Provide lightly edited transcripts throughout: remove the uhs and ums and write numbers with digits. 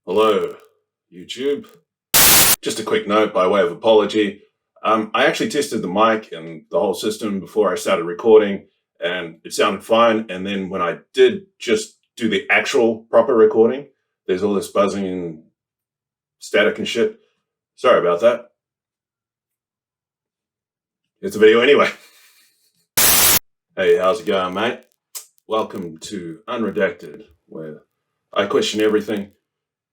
Hello, YouTube. Just a quick note by way of apology. I actually tested the mic and the whole system before I started recording, and it sounded fine. And then when I did just do the actual proper recording, there's all this buzzing and static and shit. Sorry about that. It's a video anyway. Hey, how's it going, mate? Welcome to Unredacted, where I question everything,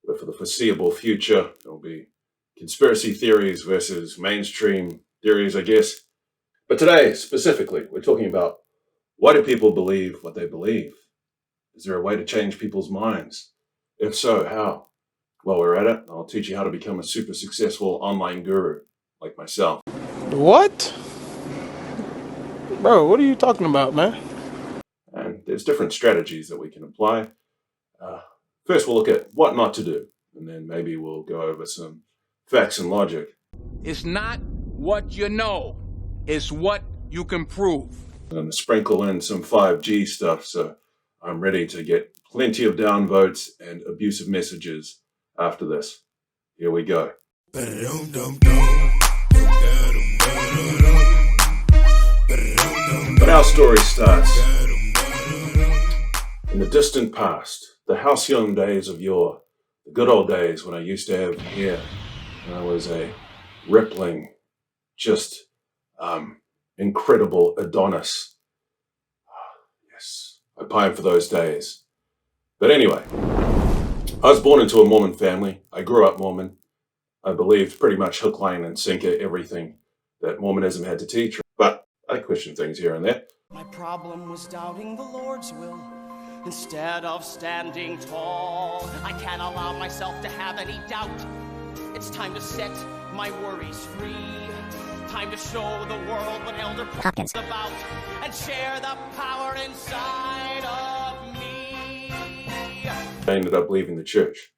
where for the foreseeable future there'll be conspiracy theories versus mainstream theories, I guess. But today, specifically, we're talking about why do people believe what they believe? Is there a way to change people's minds? If so, how? While we're at it, I'll teach you how to become a super successful online guru like myself. What? Bro, what are you talking about, man? And there's different strategies that we can apply. First, we'll look at what not to do, and then maybe we'll go over some facts and logic. It's not what you know, it's what you can prove. I'm going to sprinkle in some 5G stuff, so I'm ready to get plenty of downvotes and abusive messages after this. Here we go. But our story starts in the distant past, the halcyon days of yore, the good old days when I used to have hair, and I was a rippling, just incredible Adonis. Yes, I pine for those days. But anyway, I was born into a Mormon family. I grew up Mormon. I believed pretty much hook, line, and sinker everything that Mormonism had to teach. But I questioned things here and there. My problem was doubting the Lord's will instead of standing tall. I can't allow myself to have any doubt. It's time to set my worries free. Time to show the world what Elder Hopkins is about and share the power inside of me. I ended up leaving the church.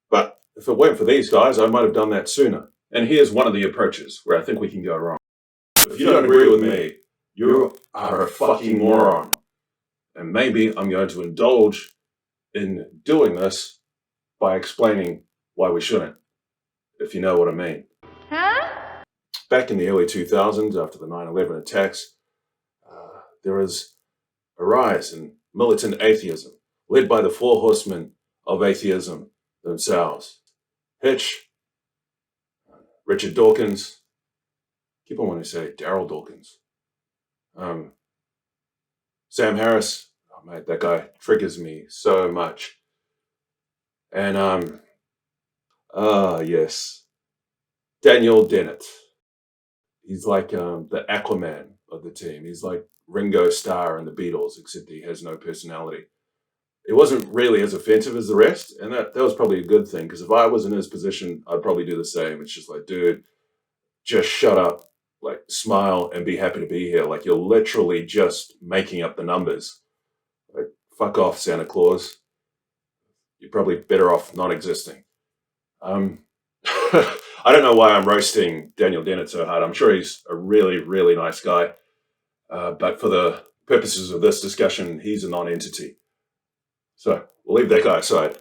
But if it weren't for these guys, I might have done that sooner. And here's one of the approaches where I think we can go wrong. If you don't agree with me, you are a fucking moron. And maybe I'm going to indulge in doing this by explaining why we shouldn't, if you know what I mean. Huh? Back in the early 2000s, after the 9/11 attacks, there was a rise in militant atheism, led by the four horsemen of atheism themselves. Hitch, Richard Dawkins, keep on wanting to say Daryl Dawkins, Sam Harris, oh mate, that guy triggers me so much. And yes, Daniel Dennett. He's like the Aquaman of the team. He's like Ringo Starr and the Beatles, except he has no personality. It wasn't really as offensive as the rest, and that was probably a good thing, because if I was in his position, I'd probably do the same. It's just like, dude, just shut up, like smile and be happy to be here. Like, you're literally just making up the numbers. Like, fuck off, Santa Claus. You're probably better off not existing. I don't know why I'm roasting Daniel Dennett so hard. I'm sure he's a really, really nice guy. But for the purposes of this discussion, he's a non-entity. So we'll leave that guy aside.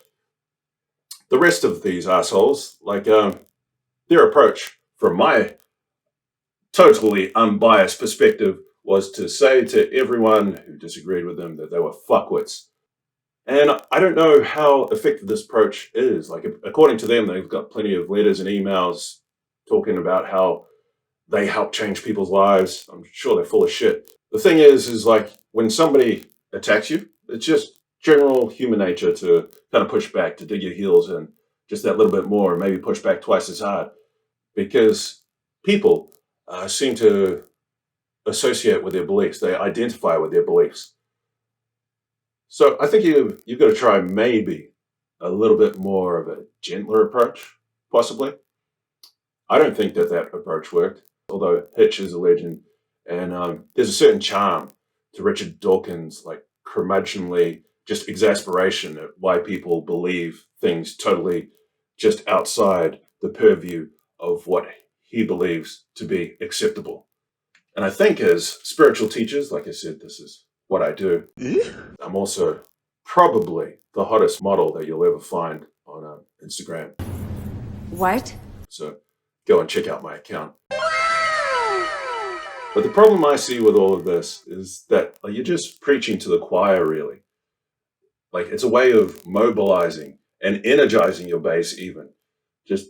The rest of these assholes, like their approach from my totally unbiased perspective was to say to everyone who disagreed with them that they were fuckwits. And I don't know how effective this approach is. Like, according to them, they've got plenty of letters and emails talking about how they help change people's lives. I'm sure they're full of shit. The thing is like, when somebody attacks you, it's just general human nature to kind of push back, to dig your heels in just that little bit more, and maybe push back twice as hard. Because people seem to associate with their beliefs. They identify with their beliefs. So I think you've got to try maybe a little bit more of a gentler approach, possibly. I don't think that approach worked, although Hitch is a legend. And there's a certain charm to Richard Dawkins, like curmudgeonly, just exasperation at why people believe things totally just outside the purview of what he believes to be acceptable. And I think as spiritual teachers, like I said, this is what I do. I'm also probably the hottest model that you'll ever find on Instagram. What? So go and check out my account. But the problem I see with all of this is that you're just preaching to the choir, really. Like, it's a way of mobilizing and energizing your base even. Just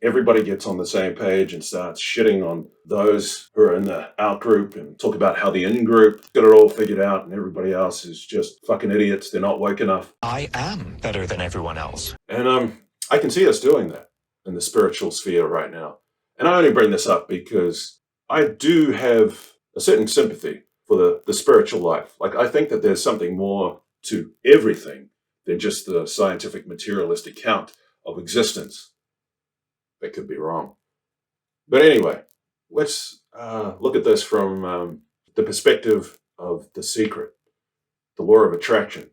everybody gets on the same page and starts shitting on those who are in the out group and talk about how the in group got it all figured out and everybody else is just fucking idiots. They're not woke enough. I am better than everyone else. And I can see us doing that in the spiritual sphere right now. And I only bring this up because I do have a certain sympathy for the spiritual life. Like, I think that there's something more to everything than just the scientific materialist account of existence. That could be wrong. But anyway, let's look at this from the perspective of The Secret, the law of attraction.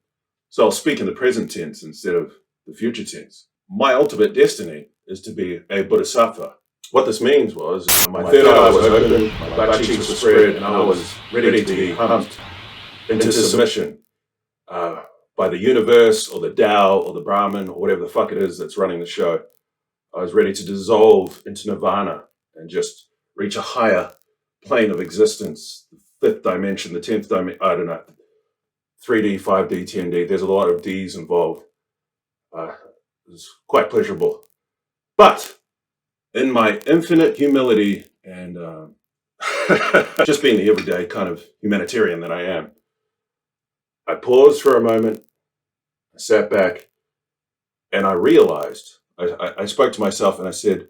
So I'll speak in the present tense instead of the future tense. My ultimate destiny is to be a bodhisattva. What this means was my third eye was open, my butt cheeks were spread, and I was ready to be pumped into submission by the universe or the Tao or the Brahman or whatever the fuck it is that's running the show. I was ready to dissolve into nirvana and just reach a higher plane of existence, the fifth dimension, the 10th dimension, I don't know, 3D, 5D, 10D. There's a lot of Ds involved. It was quite pleasurable. But in my infinite humility and just being the everyday kind of humanitarian that I am, I paused for a moment, I sat back, and I realized, I spoke to myself and I said,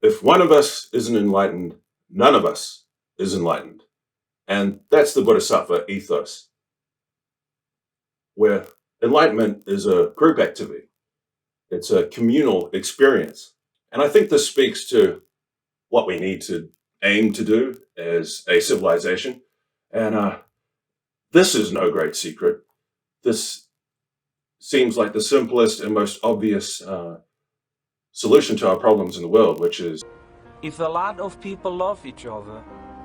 if one of us isn't enlightened, none of us is enlightened. And that's the Bodhisattva ethos, where enlightenment is a group activity. It's a communal experience. And I think this speaks to what we need to aim to do as a civilization. And this is no great secret. This seems like the simplest and most obvious solution to our problems in the world, which is, if a lot of people love each other,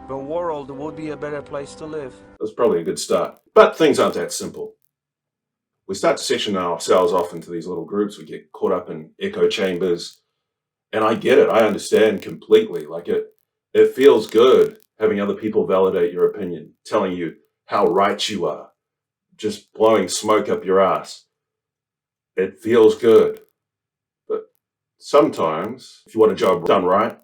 the world would be a better place to live. that's probably a good start. But things aren't that simple. We start to section ourselves off into these little groups. We get caught up in echo chambers. And I get it. I understand completely. Like, it feels good having other people validate your opinion, telling you how right you are, just blowing smoke up your ass. It feels good. But sometimes, if you want a job done right,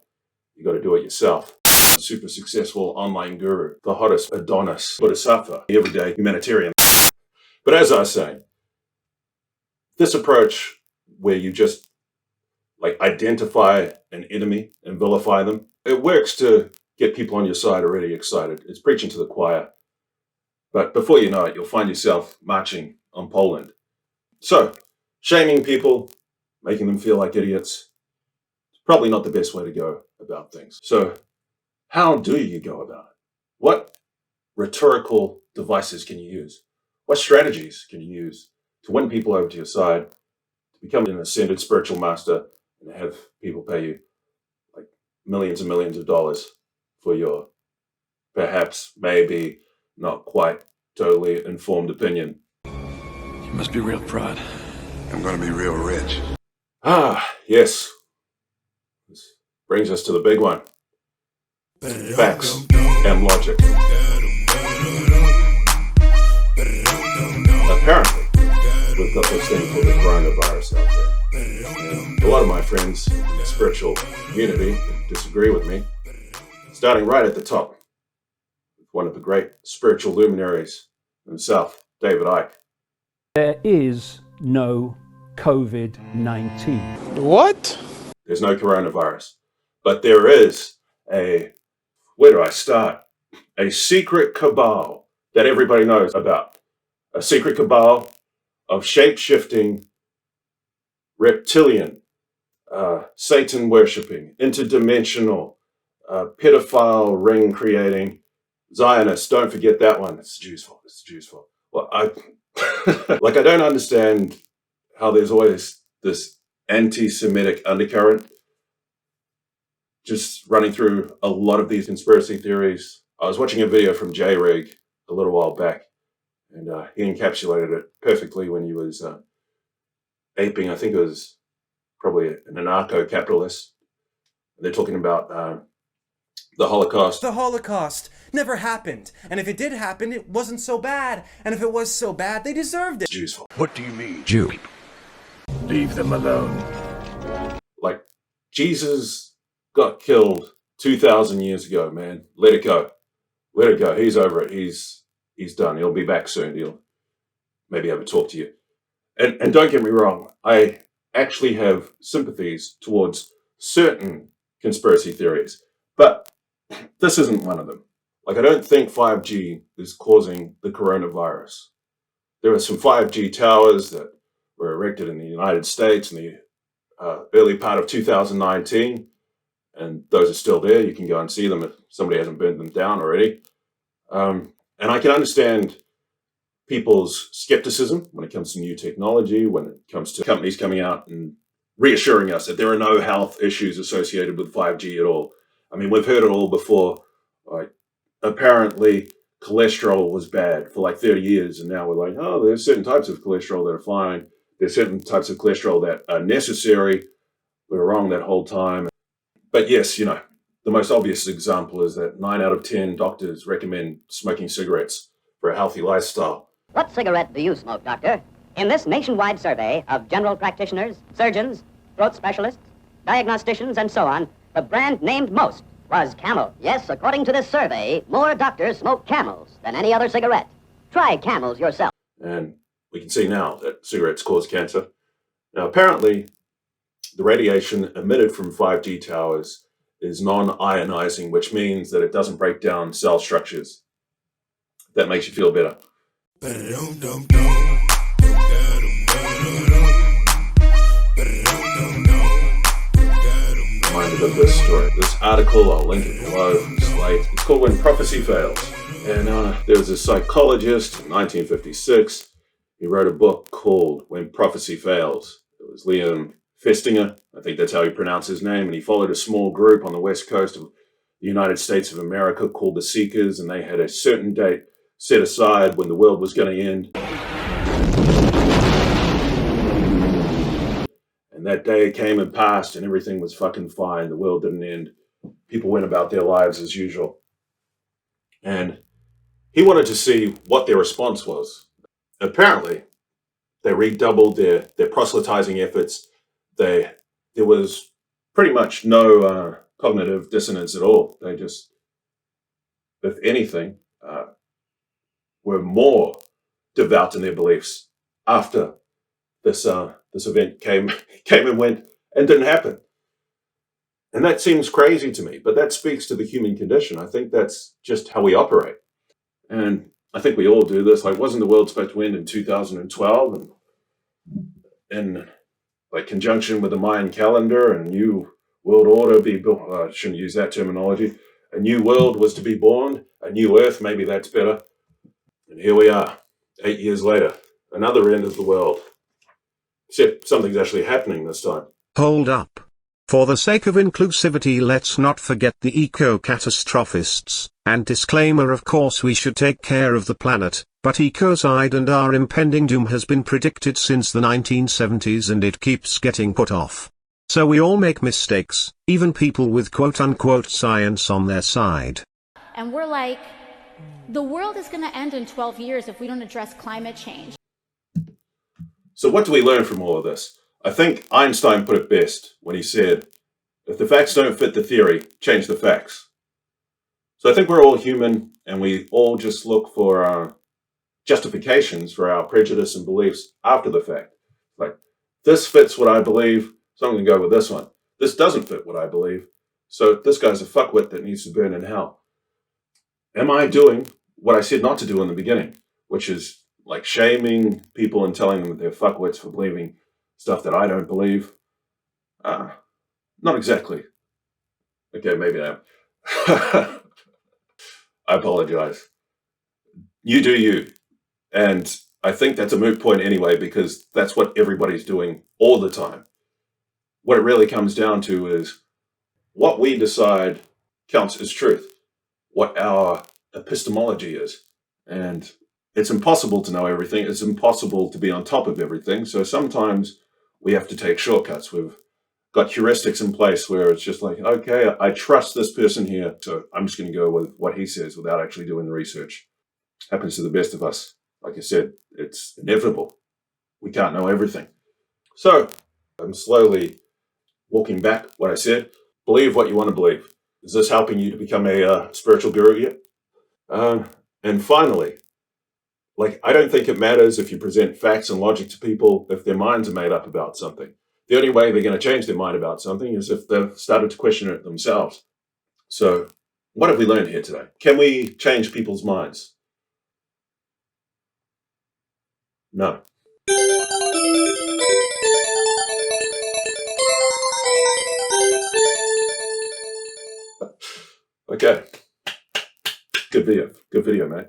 you got to do it yourself. A super successful online guru, the hottest Adonis, Bodhisattva, the everyday humanitarian. But as I say, this approach where you just like identify an enemy and vilify them, it works to get people on your side already excited. It's preaching to the choir. But before you know it, you'll find yourself marching on Poland. So, shaming people, making them feel like idiots, it's probably not the best way to go about things. So, how do you go about it? What rhetorical devices can you use? What strategies can you use to win people over to your side, to become an ascended spiritual master, and have people pay you like millions and millions of dollars for your perhaps, maybe, not quite totally informed opinion? You must be real proud. I'm gonna be real rich. Ah, yes. This brings us to the big one. Facts and logic. Apparently, we've got this thing called the coronavirus out there. And a lot of my friends in the spiritual community disagree with me. Starting right at the top, with one of the great spiritual luminaries himself, David Icke. There is no COVID-19. What? There's no coronavirus. But there is where do I start? A secret cabal that everybody knows about. A secret cabal of shape-shifting, reptilian, Satan-worshipping, interdimensional, pedophile ring-creating, Zionists. Don't forget that one. It's the Jews' fault. It's the Jews' fault. Well, I don't understand how there's always this anti-Semitic undercurrent just running through a lot of these conspiracy theories. I was watching a video from J-Rig a little while back, and he encapsulated it perfectly when he was aping, I think it was probably an anarcho-capitalist. They're talking about the Holocaust. The Holocaust never happened. And if it did happen, it wasn't so bad. And if it was so bad, they deserved it. Jews. What do you mean? Jew. Leave them alone. Like, Jesus got killed 2,000 years ago, man. Let it go. Let it go. He's over it. He's done. He'll be back soon. He'll maybe have a talk to you. And don't get me wrong. I actually have sympathies towards certain conspiracy theories. But this isn't one of them. Like, I don't think 5G is causing the coronavirus. There are some 5G towers that were erected in the United States in the early part of 2019, and those are still there. You can go and see them if somebody hasn't burned them down already. And I can understand people's skepticism when it comes to new technology, when it comes to companies coming out and reassuring us that there are no health issues associated with 5G at all. I mean, we've heard it all before. Like, apparently cholesterol was bad for like 30 years, and now we're like, oh, there's certain types of cholesterol that are fine. There's certain types of cholesterol that are necessary. We were wrong that whole time. But yes, you know, the most obvious example is that 9 out of 10 doctors recommend smoking cigarettes for a healthy lifestyle. What cigarette do you smoke, doctor? In this nationwide survey of general practitioners, surgeons, throat specialists, diagnosticians, and so on, the brand named most was Camel. Yes, according to this survey, more doctors smoke Camels than any other cigarette. Try Camels yourself. And we can see now that cigarettes cause cancer. Now, apparently, the radiation emitted from 5G towers is non-ionizing, which means that it doesn't break down cell structures. That makes you feel better. Reminded of this story. This article, I'll link it below from Slate. It's called When Prophecy Fails. And there was a psychologist in 1956. He wrote a book called When Prophecy Fails. It was Liam Festinger, I think that's how you pronounce his name, and he followed a small group on the west coast of the United States of America called the Seekers, and they had a certain date set aside when the world was going to end. And that day came and passed, and everything was fucking fine. The world didn't end. People went about their lives as usual. And he wanted to see what their response was. Apparently, they redoubled their proselytizing efforts. There was pretty much no cognitive dissonance at all. They just, if anything, were more devout in their beliefs after this event came and went and didn't happen. And that seems crazy to me, but that speaks to the human condition. I think that's just how we operate. And I think we all do this. Like, wasn't the world supposed to end in 2012? And in like conjunction with the Mayan calendar, and new world order be built. I shouldn't use that terminology. A new world was to be born, a new earth, maybe that's better. And here we are, 8 years later, another end of the world. Except something's actually happening this time. Hold up. For the sake of inclusivity, let's not forget the eco-catastrophists, and disclaimer, of course we should take care of the planet, but ecocide and our impending doom has been predicted since the 1970s and it keeps getting put off. So we all make mistakes, even people with quote-unquote science on their side. And we're like, the world is going to end in 12 years if we don't address climate change. So what do we learn from all of this? I think Einstein put it best when he said, if the facts don't fit the theory, change the facts. So I think we're all human, and we all just look for justifications for our prejudice and beliefs after the fact. Like, this fits what I believe, so I'm going to go with this one. This doesn't fit what I believe, so this guy's a fuckwit that needs to burn in hell. Am I doing what I said not to do in the beginning, which is like shaming people and telling them that they're fuckwits for believing stuff that I don't believe? Not exactly. Okay, maybe I am. I apologize. You do you. And I think that's a moot point anyway, because that's what everybody's doing all the time. What it really comes down to is what we decide counts as truth, what our epistemology is. And it's impossible to know everything. It's impossible to be on top of everything. So sometimes we have to take shortcuts. We've got heuristics in place where it's just like, okay, I trust this person here, so I'm just going to go with what he says without actually doing the research. Happens to the best of us. Like I said, it's inevitable. We can't know everything. So I'm slowly walking back what I said. Believe what you want to believe. Is this helping you to become a spiritual guru yet? And finally, like, I don't think it matters if you present facts and logic to people if their minds are made up about something. The only way they're going to change their mind about something is if they've started to question it themselves. So what have we learned here today? Can we change people's minds? No. Okay. Good video, mate.